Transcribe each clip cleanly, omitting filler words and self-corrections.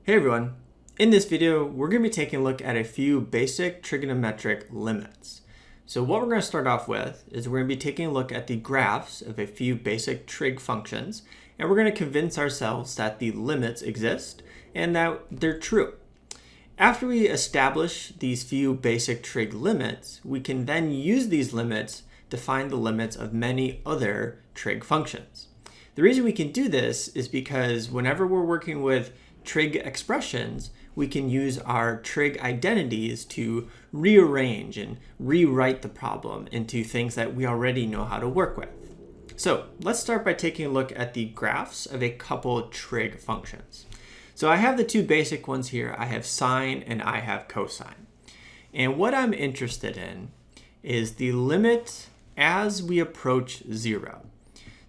Hey everyone, in this video we're going to be taking a look at a few basic trigonometric limits. So what we're going to start off with is we're going to be taking a look at the graphs of a few basic trig functions, and we're going to convince ourselves that the limits exist and that they're true. After we establish these few basic trig limits, we can then use these limits to find the limits of many other trig functions. The reason we can do this is because whenever we're working with trig expressions, we can use our trig identities to rearrange and rewrite the problem into things that we already know how to work with. So let's start by taking a look at the graphs of a couple trig functions. So I have the two basic ones here. I have sine and I have cosine. And what I'm interested in is the limit as we approach 0.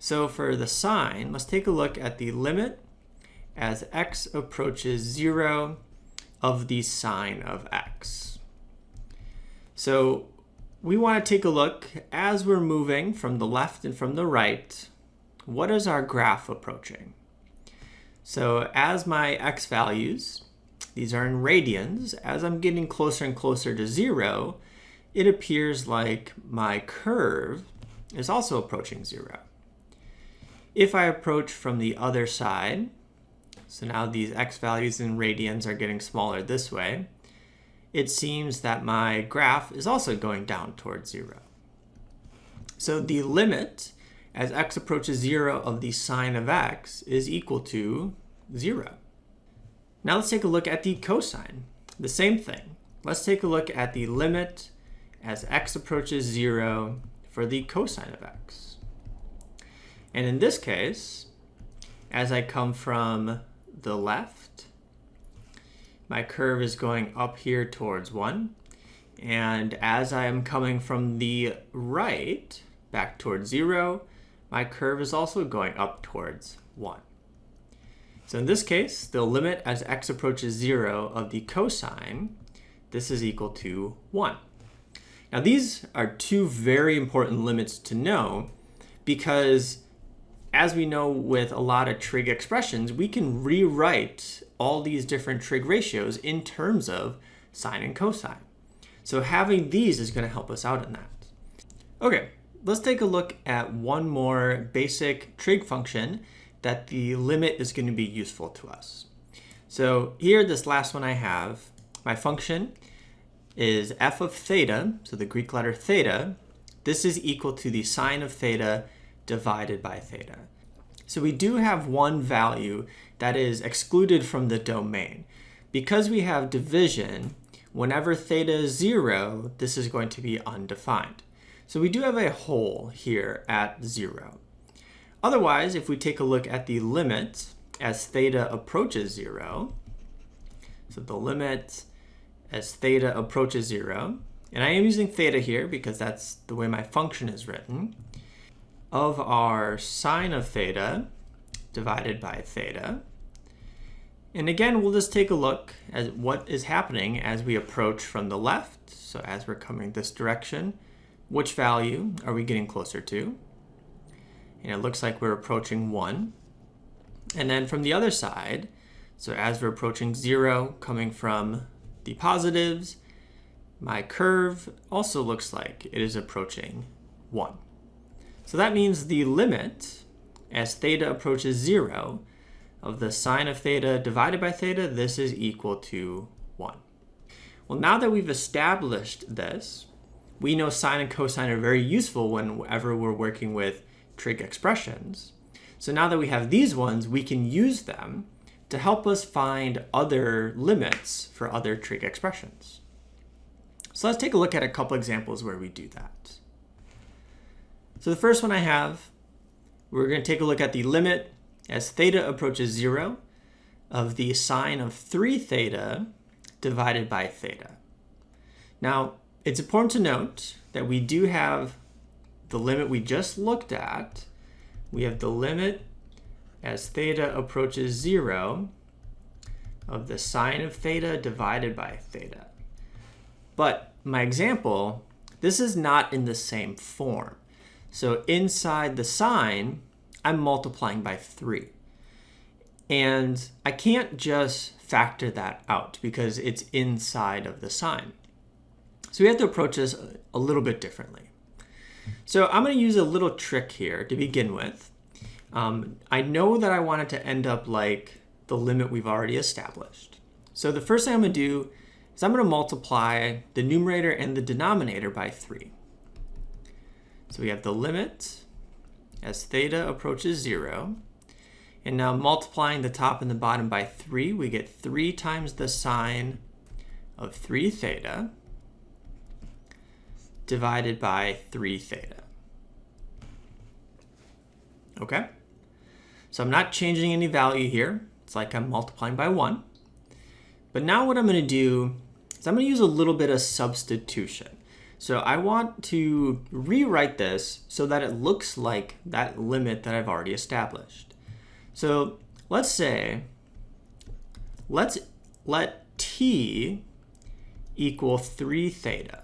So for the sine, let's take a look at the limit as x approaches 0 of the sine of x. So we want to take a look as we're moving from the left and from the right, what is our graph approaching? So as my x values, these are in radians, as I'm getting closer and closer to 0, it appears like my curve is also approaching 0. If I approach from the other side, so now these x values in radians are getting smaller this way, it seems that my graph is also going down towards 0. So the limit as x approaches 0 of the sine of x is equal to 0. Now let's take a look at the cosine. The same thing. Let's take a look at the limit as x approaches 0 for the cosine of x. And in this case, as I come from the left, my curve is going up here towards 1. And as I am coming from the right back towards 0, my curve is also going up towards 1. So in this case, the limit as x approaches 0 of the cosine, this is equal to 1. Now these are two very important limits to know because as we know with a lot of trig expressions, we can rewrite all these different trig ratios in terms of sine and cosine. So having these is going to help us out in that. Okay, let's take a look at one more basic trig function that the limit is going to be useful to us. So here, this last one I have, my function is f of theta, so the Greek letter theta. This is equal to the sine of theta divided by theta. So we do have one value that is excluded from the domain. Because we have division, whenever theta is 0, this is going to be undefined. So we do have a hole here at 0. Otherwise, if we take a look at the limit as theta approaches 0, so the limit as theta approaches 0, and I am using theta here because that's the way my function is written, of our sine of theta divided by theta. And again, we'll just take a look at what is happening as we approach from the left. So as we're coming this direction, which value are we getting closer to? And it looks like we're approaching 1. And then from the other side, so as we're approaching 0, coming from the positives, my curve also looks like it is approaching 1. So that means the limit as theta approaches 0 of the sine of theta divided by theta, this is equal to 1. Well, now that we've established this, we know sine and cosine are very useful whenever we're working with trig expressions. So now that we have these ones, we can use them to help us find other limits for other trig expressions. So let's take a look at a couple examples where we do that. So the first one I have, we're going to take a look at the limit as theta approaches 0 of the sine of 3 theta divided by theta. Now, it's important to note that we do have the limit we just looked at. We have the limit as theta approaches 0 of the sine of theta divided by theta. But my example, this is not in the same form. So inside the sine, I'm multiplying by 3. And I can't just factor that out because it's inside of the sign. So we have to approach this a little bit differently. So I'm going to use a little trick here to begin with. I know that I want it to end up like the limit we've already established. So the first thing I'm going to do is I'm going to multiply the numerator and the denominator by 3. So we have the limit as theta approaches 0. And now multiplying the top and the bottom by 3, we get 3 times the sine of 3 theta divided by 3 theta. Okay? So I'm not changing any value here. It's like I'm multiplying by 1. But now what I'm going to do is I'm going to use a little bit of substitution. So I want to rewrite this so that it looks like that limit that I've already established. So let's say, let's let t equal 3 theta.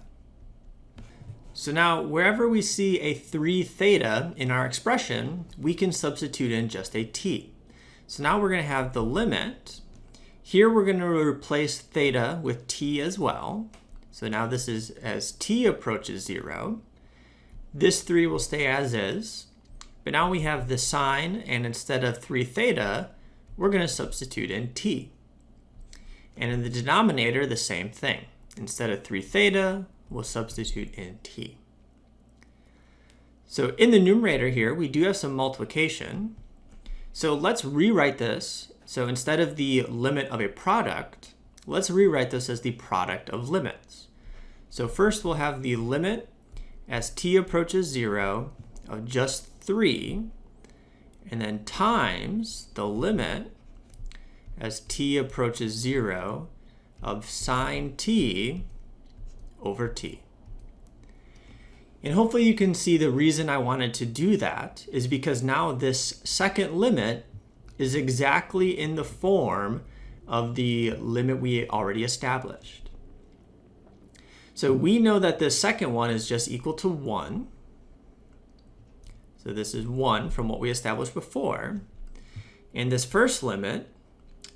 So now wherever we see a 3 theta in our expression, we can substitute in just a t. So now we're going to have the limit. Here we're going to replace theta with t as well. So now this is as t approaches 0. This 3 will stay as is. But now we have the sine, and instead of 3 theta, we're going to substitute in t. And in the denominator, the same thing. Instead of 3 theta, we'll substitute in t. So in the numerator here, we do have some multiplication. So let's rewrite this. So instead of the limit of a product, let's rewrite this as the product of limits. So first we'll have the limit as t approaches 0 of just 3, and then times the limit as t approaches 0 of sine t over t. And hopefully you can see the reason I wanted to do that is because now this second limit is exactly in the form of the limit we already established. So we know that the second one is just equal to 1. So this is 1 from what we established before. And this first limit,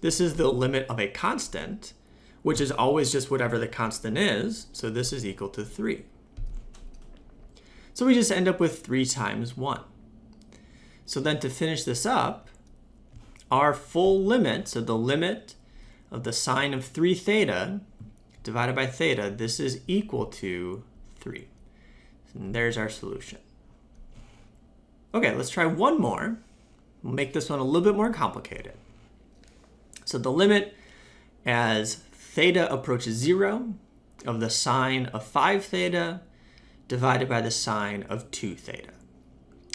this is the limit of a constant, which is always just whatever the constant is. So this is equal to 3. So we just end up with 3 times 1. So then to finish this up, our full limit, so the limit of the sine of 3 theta divided by theta, this is equal to 3. And there's our solution. Okay, let's try one more. We'll make this one a little bit more complicated. So the limit as theta approaches 0 of the sine of 5 theta divided by the sine of 2 theta.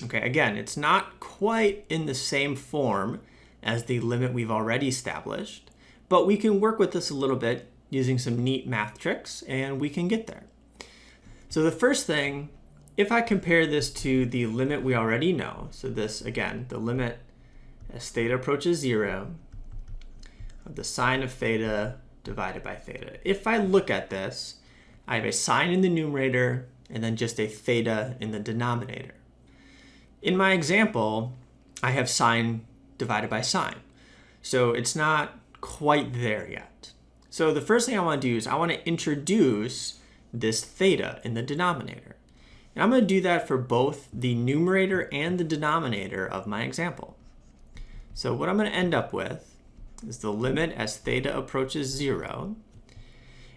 Okay, again, it's not quite in the same form as the limit we've already established, but we can work with this a little bit using some neat math tricks, and we can get there. So the first thing, if I compare this to the limit we already know, so this, again, the limit as theta approaches 0 of the sine of theta divided by theta. If I look at this, I have a sine in the numerator and then just a theta in the denominator. In my example, I have sine divided by sine. So it's not quite there yet. So the first thing I want to do is I want to introduce this theta in the denominator. And I'm going to do that for both the numerator and the denominator of my example. So what I'm going to end up with is the limit as theta approaches 0.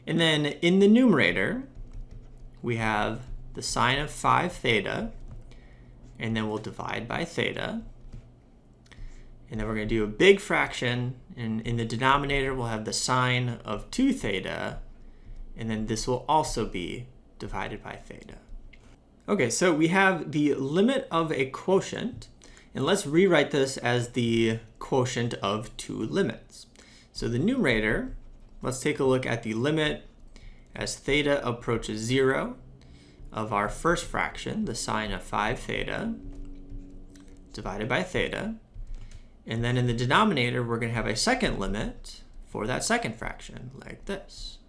And then in the numerator, we have the sine of 5 theta, and then we'll divide by theta. And then we're going to do a big fraction, and in the denominator we'll have the sine of 2 theta, and then this will also be divided by theta. Okay, so we have the limit of a quotient, and let's rewrite this as the quotient of 2 limits. So the numerator, let's take a look at the limit as theta approaches 0 of our first fraction, the sine of 5 theta, divided by theta. And then in the denominator, we're going to have a second limit for that second fraction, like this.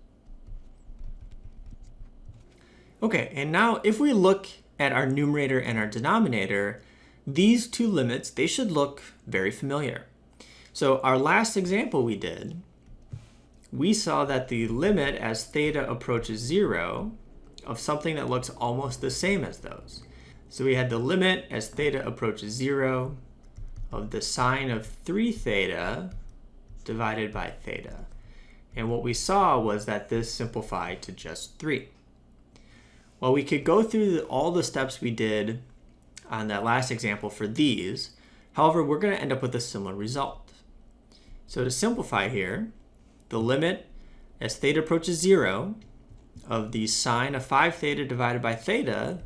Okay, and now if we look at our numerator and our denominator, these two limits, they should look very familiar. So our last example we saw that the limit as theta approaches 0 of something that looks almost the same as those. So we had the limit as theta approaches 0 of the sine of 3 theta divided by theta. And what we saw was that this simplified to just 3. Well, we could go through all the steps we did on that last example for these. However, we're going to end up with a similar result. So to simplify here, the limit as theta approaches 0 of the sine of 5 theta divided by theta,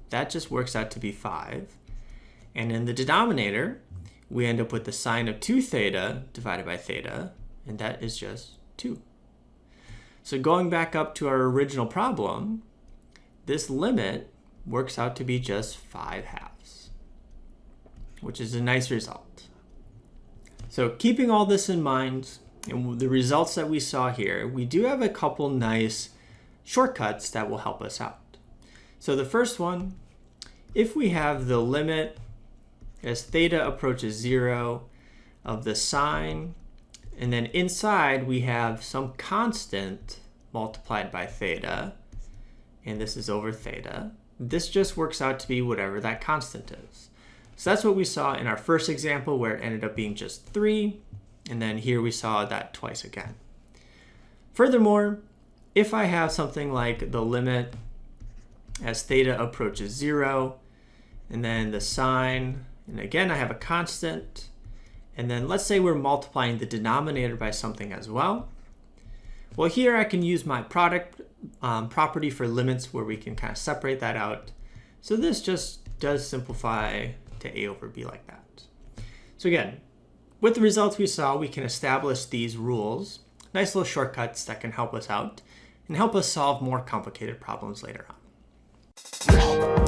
that just works out to be 5. And in the denominator, we end up with the sine of 2 theta divided by theta, and that is just 2. So going back up to our original problem, this limit works out to be just 5/2, which is a nice result. So keeping all this in mind, and the results that we saw here, we do have a couple nice shortcuts that will help us out. So the first one, if we have the limit as theta approaches 0 of the sine, and then inside we have some constant multiplied by theta, and this is over theta, this just works out to be whatever that constant is. So that's what we saw in our first example where it ended up being just 3, and then here we saw that twice again. Furthermore, if I have something like the limit as theta approaches 0, and then the sine, and again I have a constant, and then let's say we're multiplying the denominator by something as well. Well, here I can use my product property for limits where we can kind of separate that out. So this just does simplify to a over b like that. So again, with the results we saw, we can establish these rules, nice little shortcuts that can help us out and help us solve more complicated problems later on.